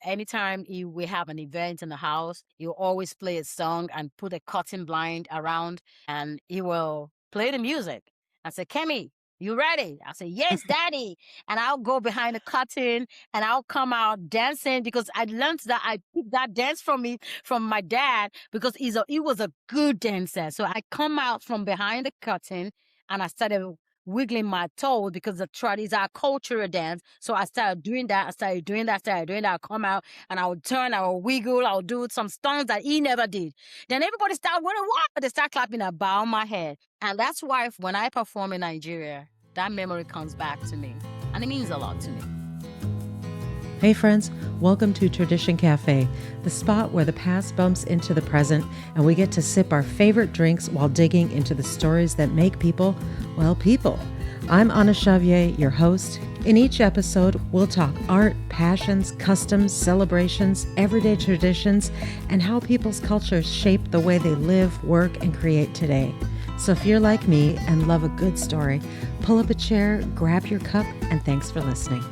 anytime we have an event in the house, he'll always play a song and put a curtain blind around, and he will play the music. I say, Kemi, you ready? I say, yes, daddy. And I'll go behind the curtain and I'll come out dancing because I learned that I picked that dance from my dad because he was a good dancer. So I come out from behind the curtain and I started wiggling my toes because the trot is our cultural dance. So I started doing that. I come out and I would turn, I would wiggle, I would do some stunts that he never did. Then everybody started, what? They start clapping, I bow my head. And that's why when I perform in Nigeria, that memory comes back to me. And it means a lot to me. Hey friends, welcome to Tradition Café, the spot where the past bumps into the present and we get to sip our favorite drinks while digging into the stories that make people, well, people. I'm Anna Chavier, your host. In each episode, we'll talk art, passions, customs, celebrations, everyday traditions, and how people's cultures shape the way they live, work, and create today. So if you're like me and love a good story, pull up a chair, grab your cup, and thanks for listening.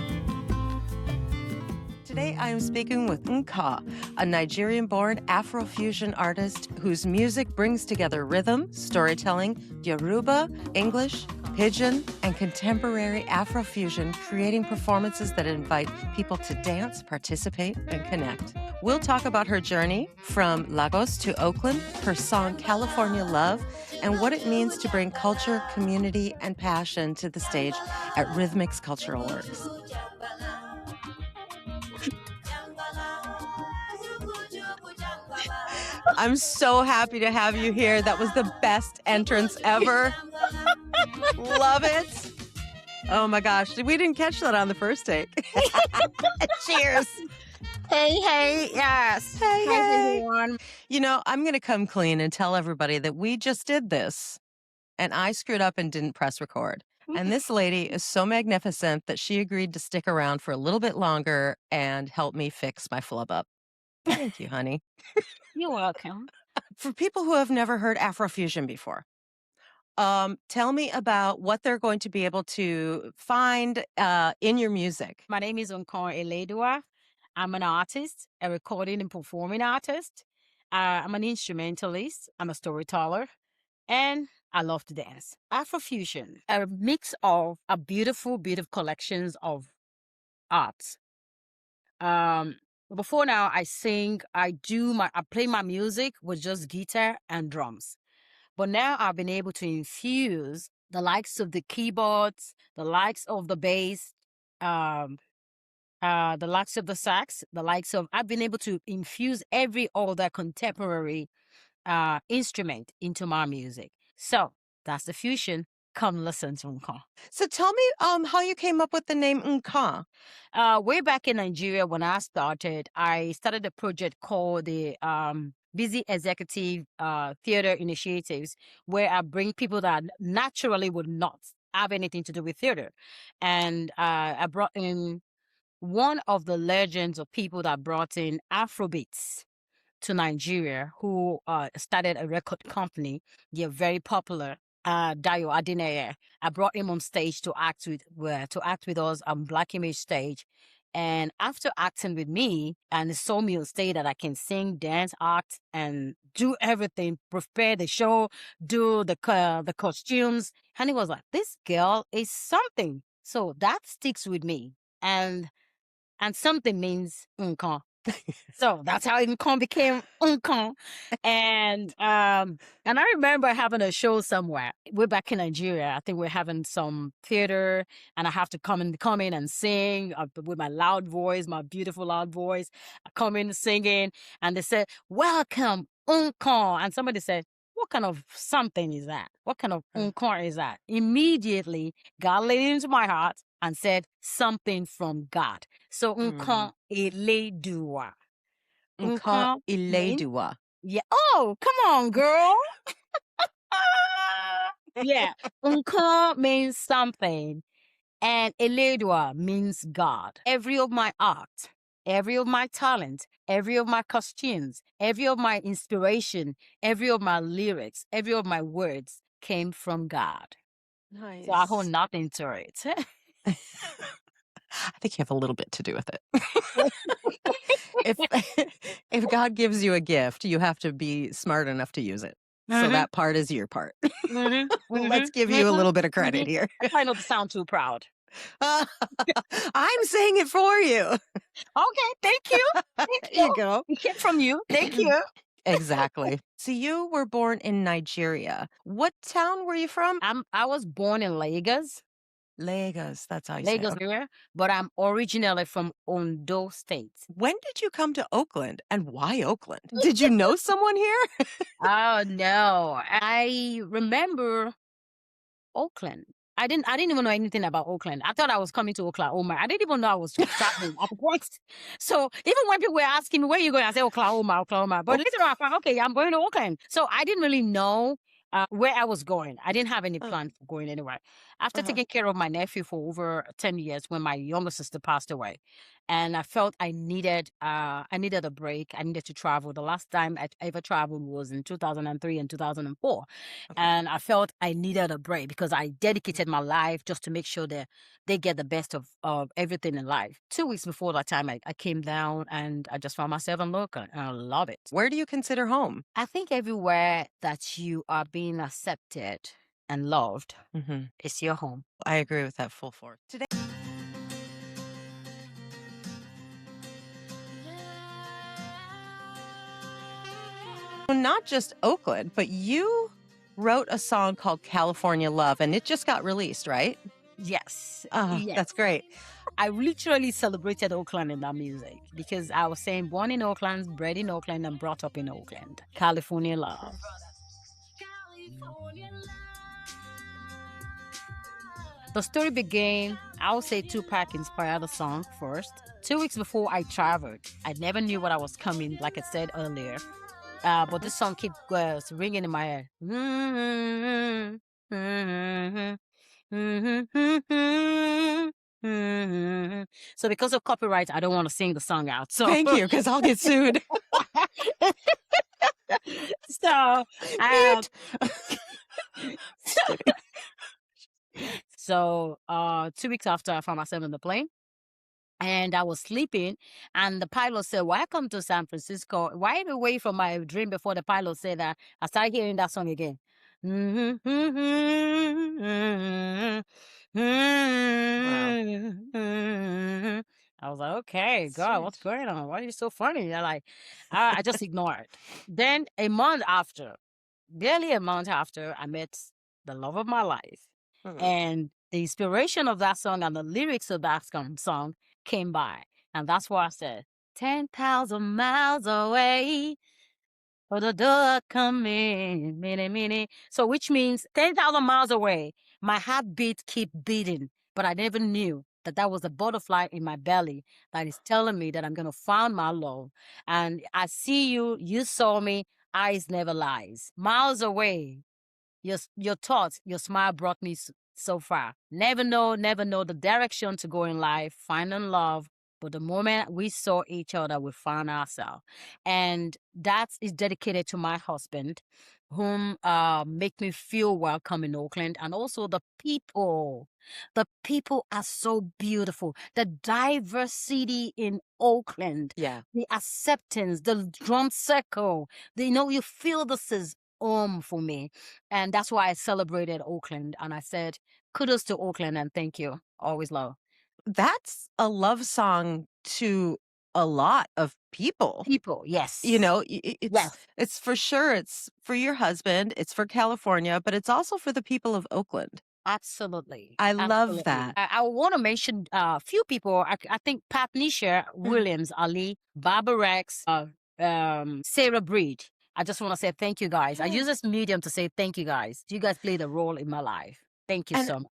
Today, I am speaking with NKAN, a Nigerian-born Afro-fusion artist whose music brings together rhythm, storytelling, Yoruba, English, Pidgin, and contemporary Afro-fusion, creating performances that invite people to dance, participate, and connect. We'll talk about her journey from Lagos to Oakland, her song California Love, and what it means to bring culture, community, and passion to the stage at Rhythmix Cultural Works. I'm so happy to have you here. That was the best entrance ever. Love it. Oh my gosh. We didn't catch that on the first take. Cheers. Hey, yes. Hey, Hi, hey. everyone. You know, I'm going to come clean and tell everybody that we just did this and I screwed up and didn't press record. And this lady is so magnificent that she agreed to stick around for a little bit longer and help me fix my flub up. Thank you, honey. You're welcome. For people who have never heard Afrofusion before, tell me about what they're going to be able to find in your music. My name is NKAN Eledua. I'm an artist, a recording and performing artist. I'm an instrumentalist. I'm a storyteller. And I love to dance. Afrofusion, a mix of a beautiful collections of arts. Before now, I sing, I play my music with just guitar and drums. But now I've been able to infuse the likes of the keyboards, the likes of the bass, um, the likes of the sax, I've been able to infuse every other contemporary instrument into my music. So that's the fusion. Come listen to NKAN. So tell me how you came up with the name NKAN. Way back in Nigeria, when I started a project called the Busy Executive Theater Initiatives, where I bring people that naturally would not have anything to do with theater. And I brought in one of the legends of people that brought in Afrobeats to Nigeria, who started a record company. They're very popular. Dayo Adineye. I brought him on stage to act with us on Black Image stage. And after acting with me, and he saw me on stage that I can sing, dance, act, and do everything, prepare the show, do the costumes, and he was like, "This girl is something." So that sticks with me, and something means NKAN. So that's how NKAN became NKAN. And I remember having a show somewhere. We're back in Nigeria. I think we're having some theater, and I have to come in and sing with my loud voice, my beautiful loud voice. I come in singing, and they said, "Welcome, NKAN." And somebody said, "What kind of something is that? What kind of NKAN is that?" Immediately, God laid it into my heart and said, "Something from God." So NKAN Eledua. NKAN means Eledua. yeah. Oh, come on, girl. Yeah. NKAN means something, and Eledua means God. Every of my art, every of my talent, every of my costumes, every of my inspiration, every of my lyrics, every of my words came from God. Nice. So I hold nothing to it. I think you have a little bit to do with it. If if God gives you a gift, you have to be smart enough to use it. So Mm-hmm. that part is your part. Mm-hmm. Let's give Mm-hmm. you a Mm-hmm. little bit of Mm-hmm. credit here. I try not to sound too proud. I'm saying it for you. Okay, thank you. Thank There you you. go. It came from you. Thank you. Exactly. So you were born in Nigeria. What town were you from? I was born in Lagos, Lagos. That's how you say it. Lagos Okay. area, but I'm originally from Ondo State. When did you come to Oakland and why Oakland? Did you know someone here? Oh no. I remember Oakland. I didn't even know anything about Oakland. I thought I was coming to Oklahoma. I didn't even know I was traveling at the point. So even when people were asking me where you going, I say Oklahoma, Oklahoma. But later on I found, okay, I'm going to Oakland. So I didn't really know where I was going. I didn't have any Uh, plan for going anywhere. After uh-huh. taking care of my nephew for over 10 years when my younger sister passed away. And I felt I needed a break. I needed to travel. The last time I ever traveled was in 2003 and 2004. Okay. And I felt I needed a break because I dedicated my life just to make sure that they get the best of everything in life. 2 weeks before that time, I came down and I just found myself in local and I love it. Where do you consider home? I think everywhere that you are being accepted and loved is your home. I agree with that full force. Today, not just Oakland, but you wrote a song called California Love, and it just got released, right? Yes. Oh, that's great. I literally celebrated Oakland in that music because I was saying born in Oakland, bred in Oakland, and brought up in Oakland. California love. The story began, I would say Tupac inspired the song first. 2 weeks before I traveled, I never knew what I was coming, like I said earlier. But this song kept ringing in my head. So because of copyright, I don't want to sing the song out. So Thank you, because I'll get sued. so Mute. so 2 weeks after I found myself in the plane and I was sleeping and the pilot said, "Welcome to San Francisco." Right away from my dream before the pilot said that, I started hearing that song again. I was like, okay, God, what's going on? Why are you so funny? They're like, I just ignored. Then a month after, barely a month after, I met the love of my life. And the inspiration of that song and the lyrics of that song came by. And that's why I said, 10,000 miles away, for the door come in, many. So which means 10,000 miles away, my heartbeat keep beating. But I never knew that that was a butterfly in my belly that is telling me that I'm going to find my love. And I see you, you saw me, eyes never lies. Miles away, your thoughts, your smile brought me so far. Never know the direction to go in life, finding love. But the moment we saw each other, we found ourselves. And that is dedicated to my husband, whom make me feel welcome in Oakland. And also the people. The people are so beautiful. The diversity in Oakland. Yeah. The acceptance, the drum circle. You feel this is for me. And that's why I celebrated Oakland. And I said, kudos to Oakland and thank you. Always love. That's a love song to a lot of people. People, yes. It's for sure. It's for your husband. It's for California, but it's also for the people of Oakland. Absolutely. I love Absolutely. that. I want to mention a few people. I think Pat Nisha, Williams, Ali, Barbara Rex, Sarah Breed. I just want to say thank you guys. I use this medium to say thank you guys. You guys played a role in my life. Thank you And so much.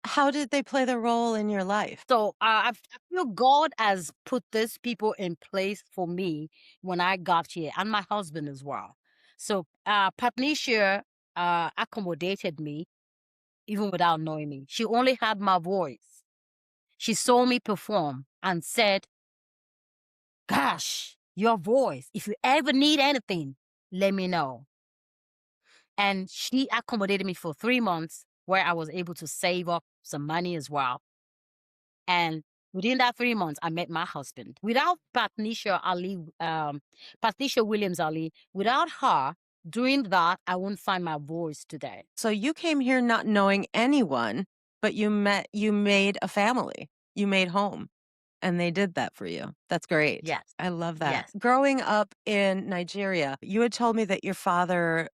how did they play the role in your life? So I feel God has put these people in place for me when I got here, and my husband as well. So Patnicia accommodated me even without knowing me. She only had my voice. She saw me perform and said, "Gosh, your voice. If you ever need anything, let me know." And she accommodated me for 3 months where I was able to save up some money as well. And Within that 3 months, I met my husband. Without Patricia Williams Ali, without her doing that, I wouldn't find my voice today. So you came here not knowing anyone, but you made a family. You made home. And they did that for you. That's great. Yes. I love that. Yes. Growing up in Nigeria, you had told me that your father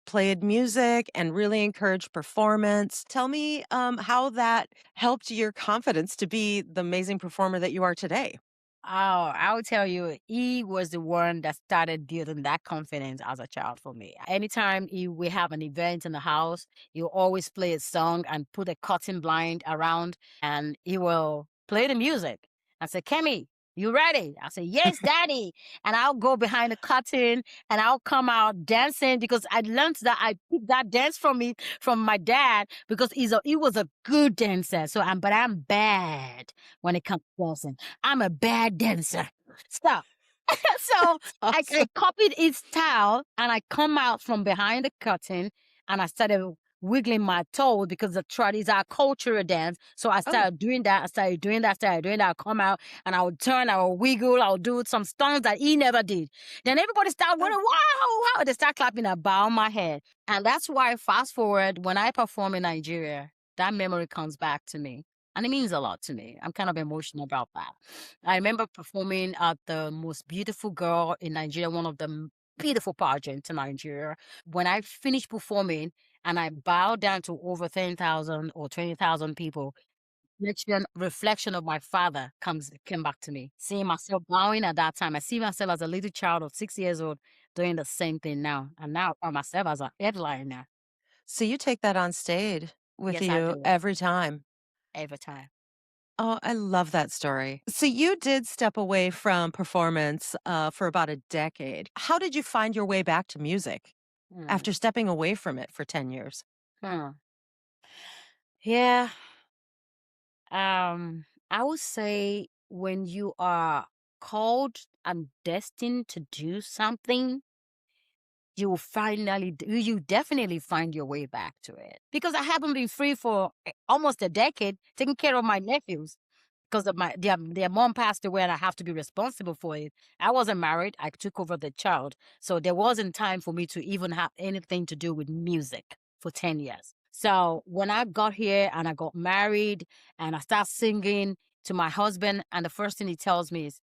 played music and really encouraged performance. Tell me how that helped your confidence to be the amazing performer that you are today. Oh, I'll tell you, he was the one that started building that confidence as a child for me. Anytime we have an event in the house, he'll always play a song and put a curtain blind around, and he will play the music. I said, Kemi, you ready? I said, yes, daddy. And I'll go behind the curtain and I'll come out dancing because I learned that I picked that dance from my dad because he was a good dancer. But I'm bad when it comes to dancing. I'm a bad dancer. Stop. So I Awesome. copied his style and I come out from behind the curtain and I started wiggling my toes because the trot is our cultural dance. So I started doing that. I started doing that. I come out and I would turn, I would wiggle, I would do some stunts that he never did. Then everybody started wondering, wow, wow. They start clapping, I bow my head. And that's why fast forward, when I perform in Nigeria, that memory comes back to me. And it means a lot to me. I'm kind of emotional about that. I remember performing at the most beautiful girl in Nigeria, one of the beautiful pageants in Nigeria. When I finished performing and I bowed down to over 10,000 or 20,000 people, reflection of my father came back to me. Seeing myself bowing at that time, I see myself as a little child of 6 years old doing the same thing now. And now I find myself as a headliner. So you take that on stage with Yes, I you do. every time. Every time. Oh, I love that story. So you did step away from performance for about a decade. How did you find your way back to music Hmm. after stepping away from it for 10 years? Hmm. Yeah. I would say when you are called and destined to do something, you definitely find your way back to it. Because I haven't been free for almost a decade taking care of my nephews because of their mom passed away and I have to be responsible for it. I wasn't married. I took over the child. So there wasn't time for me to even have anything to do with music for 10 years. So when I got here and I got married and I start singing to my husband, and the first thing he tells me is,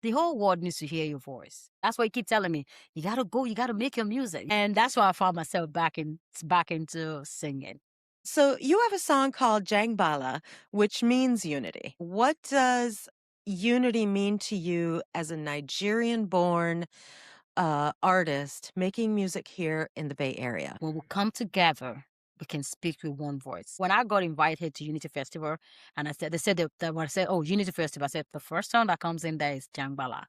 the whole world needs to hear your voice. That's why he keep telling me, you gotta go, you gotta make your music. And that's why I found myself back into singing. So you have a song called Jangbala, which means unity. What does unity mean to you as a Nigerian-born artist making music here in the Bay Area? When we come together, we can speak with one voice. When I got invited to Unity Festival, and they said that when I said, oh, Unity Festival, I said, the first song that comes in there is Jangbala,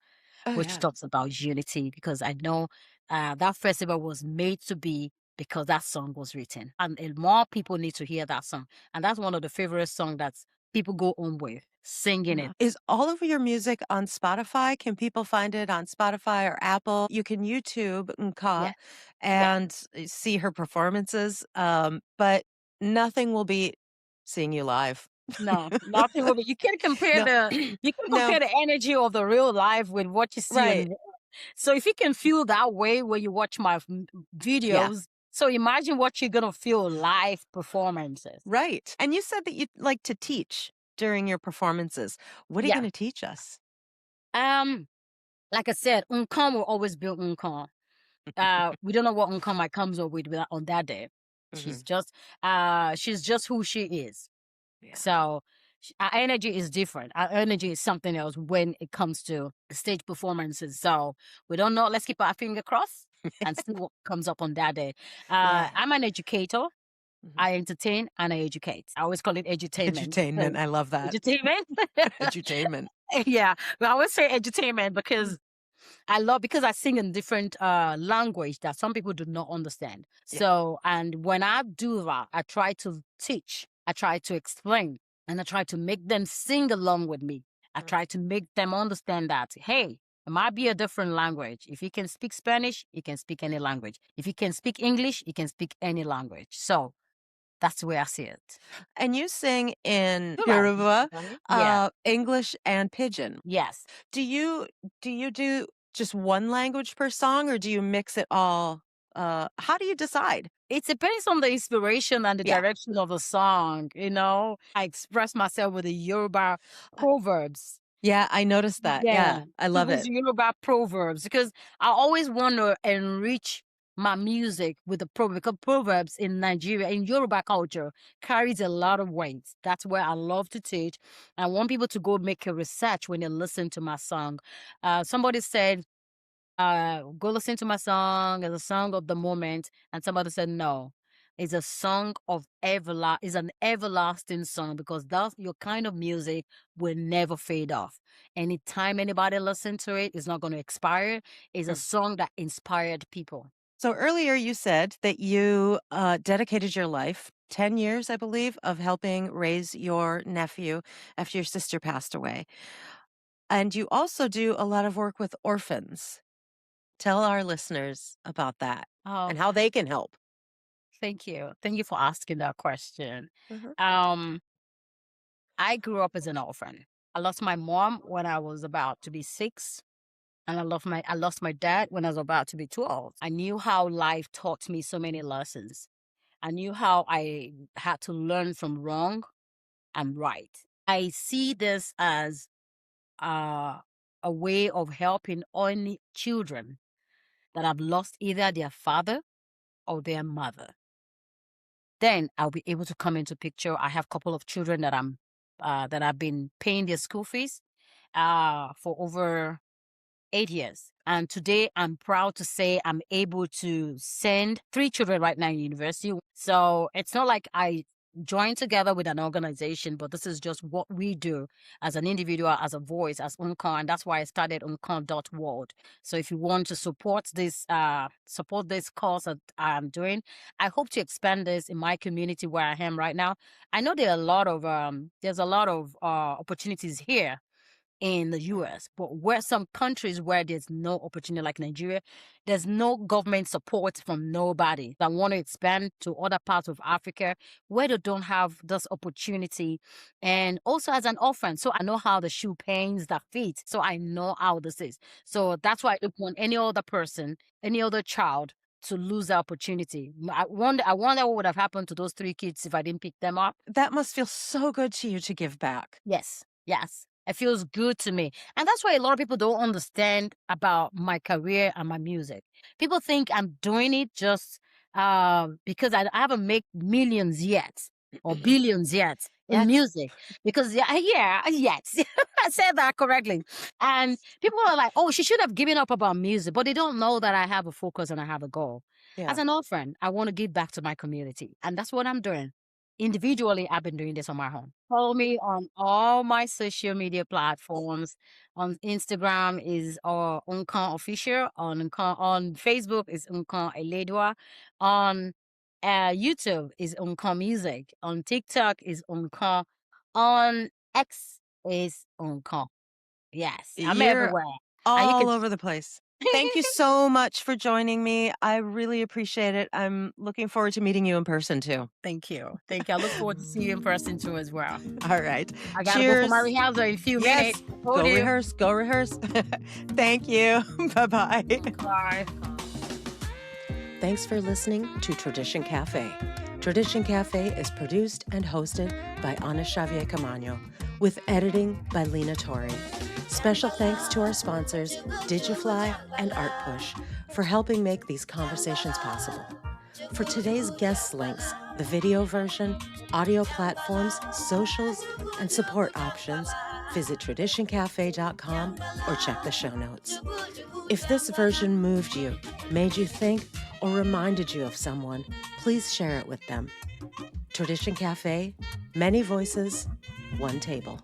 Oh, which yeah. talks about unity, because I know that festival was made to be because that song was written. And more people need to hear that song. And that's one of the favorite songs that people go on with, singing it. Is all of your music on Spotify? Can people find it on Spotify or Apple? You can YouTube Yeah. Nka Yeah. and see her performances, but nothing will beat seeing you live. No, nothing will be. You can't compare No, no, the energy of the real life with what you see right. on. So if you can feel that way when you watch my Yeah, videos, so imagine what you're gonna feel live performances. right. And you said that you like to teach during your performances. What are you Yeah. going to teach us? Um, like I said, Unkom will always be Unkom. We don't know what Unkom might comes up with on that day. Hmm. She's just who she is. Yeah. So our energy is different. Our energy is something else when it comes to stage performances. So we don't know. Let's keep our finger crossed and see what comes up on that day. Yeah. I'm an educator. Mhm. I entertain and I educate. I always call it edutainment. Edutainment. I love that. Edutainment. Edutainment. Yeah, but I always say edutainment because I sing in different language that some people do not understand. Yeah. So, and when I do that, I try to teach, I try to explain, and I try to make them sing along with me. I try to make them understand that, hey, it might be a different language. If you can speak Spanish, you can speak any language. If you can speak English, you can speak any language. So That's the way I see it. And you sing in Yoruba. Yoruba, Yeah. English, and Pidgin. Yes. Do you do just one language per song, or do you mix it all? How do you decide? It depends on the inspiration and the Yeah. direction of the song, you know? I express myself with the Yoruba proverbs. Yeah, I noticed that. Yeah. Yeah, I love With it. Yoruba proverbs because I always want to enrich my music with the proverbs because proverbs in Nigeria, in Yoruba culture, carries a lot of weight. That's where I love to teach. I want people to go make a research when they listen to my song. Somebody said, go listen to my song as a song of the moment. And somebody said, no, it's a song of it's an everlasting song because that's your kind of music will never fade off. Anytime anybody listen to it, it's not going to expire. It's a Mm. song that inspired people. So earlier you said that you dedicated your life, 10 years, I believe, of helping raise your nephew after your sister passed away. And you also do a lot of work with orphans. Tell our listeners about that and Oh, how they can help. thank you. Thank you for asking that question. Mhm. Um, I grew up as an orphan. I lost my mom when I was about to be 6. And I lost my dad when I was about to be 12. I knew how life taught me so many lessons. I knew how I had to learn from wrong and right. I see this as uh, a way of helping only children that have lost either their father or their mother. Then I'll be able to come into picture. I have a couple of children that I've been paying their school fees for over 8 years. And today I'm proud to say I'm able to send 3 children right now in university. So it's not like I joined together with an organization, but this is just what we do as an individual, as a voice, as NKAN. And that's why I started NKAN.world. So if you want to support this cause that I'm doing, I hope to expand this in my community where I am right now. I know there's a lot of opportunities here in the US, but where some countries where there's no opportunity like Nigeria, there's no government support from nobody. I want to expand to other parts of Africa where they don't have this opportunity. And also as an orphan, so I know how the shoe pains the feet. So I know how this is. So that's why I don't want any other person, any other child to lose the opportunity. I wonder what would have happened to those 3 kids if I didn't pick them up. That must feel so good to you to give back. Yes, yes. It feels good to me. And that's why a lot of people don't understand about my career and my music. People think I'm doing it just because I haven't made millions yet or billions yet in Yet. music. Because, yet. I said that correctly. And people are like, oh, she should have given up about music. But they don't know that I have a focus and I have a goal. Yeah. As an orphan, I want to give back to my community. And that's what I'm doing. Individually, I've been doing this on my own. Follow me on all my social media platforms. On Instagram is NKAN Official. On Facebook is NKAN Eledua. On YouTube is NKAN Music. On TikTok is NKAN. On X is NKAN. Yes, I'm You're everywhere. And you all can over the place. Thank you so much for joining me. I really appreciate it. I'm looking forward to meeting you in person too. Thank you. Thank you. I look forward to seeing you in person too as well. All right. I gotta go for Cheers. my rehearsal in a few Yes. minutes. Hold Go you. rehearse. Go rehearse. Thank you. Bye-bye. Bye. Thanks for listening to Tradition Café. Tradition Café is produced and hosted by Chavier Caamaño, with editing by Lena Torrey. Special thanks to our sponsors, Digifly and ArtPush, for helping make these conversations possible. For today's guest links, the video version, audio platforms, socials, and support options, visit traditioncafe.com or check the show notes. If this version moved you, made you think, or reminded you of someone, please share it with them. Tradition Café, many voices, one table.